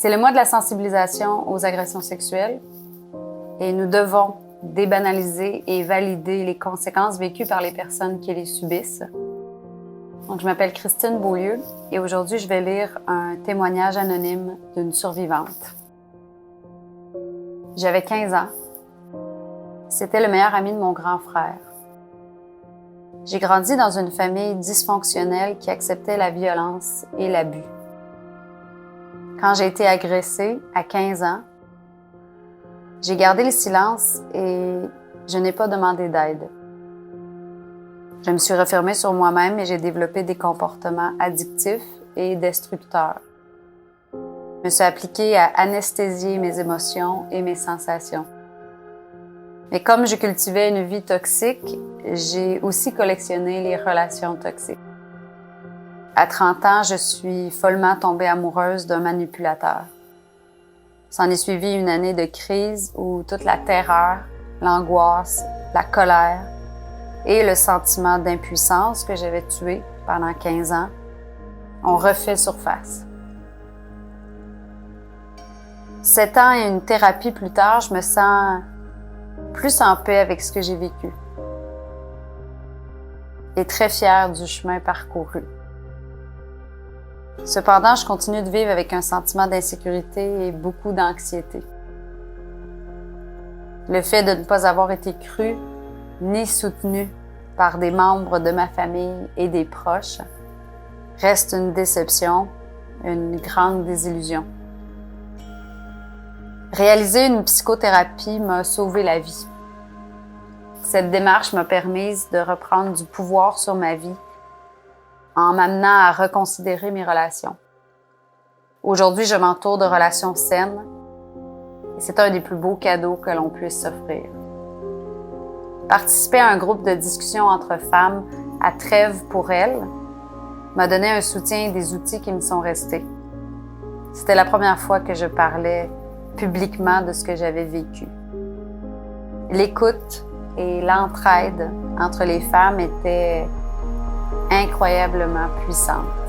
C'est le mois de la sensibilisation aux agressions sexuelles et nous devons débanaliser et valider les conséquences vécues par les personnes qui les subissent. Donc, je m'appelle Christine Beaulieu et aujourd'hui, je vais lire un témoignage anonyme d'une survivante. J'avais 15 ans. C'était le meilleur ami de mon grand frère. J'ai grandi dans une famille dysfonctionnelle qui acceptait la violence et l'abus. Quand j'ai été agressée à 15 ans, j'ai gardé le silence et je n'ai pas demandé d'aide. Je me suis refermée sur moi-même et j'ai développé des comportements addictifs et destructeurs. Je me suis appliquée à anesthésier mes émotions et mes sensations. Mais comme je cultivais une vie toxique, j'ai aussi collectionné les relations toxiques. À 30 ans, je suis follement tombée amoureuse d'un manipulateur. S'en est suivi une année de crise où toute la terreur, l'angoisse, la colère et le sentiment d'impuissance que j'avais tué pendant 15 ans ont refait surface. 7 ans et une thérapie plus tard, je me sens plus en paix avec ce que j'ai vécu et très fière du chemin parcouru. Cependant, je continue de vivre avec un sentiment d'insécurité et beaucoup d'anxiété. Le fait de ne pas avoir été cru ni soutenu par des membres de ma famille et des proches reste une déception, une grande désillusion. Réaliser une psychothérapie m'a sauvé la vie. Cette démarche m'a permise de reprendre du pouvoir sur ma vie en m'amenant à reconsidérer mes relations. Aujourd'hui, je m'entoure de relations saines et c'est un des plus beaux cadeaux que l'on puisse s'offrir. Participer à un groupe de discussion entre femmes à Trêve pour elles m'a donné un soutien et des outils qui me sont restés. C'était la première fois que je parlais publiquement de ce que j'avais vécu. L'écoute et l'entraide entre les femmes étaient incroyablement puissantes.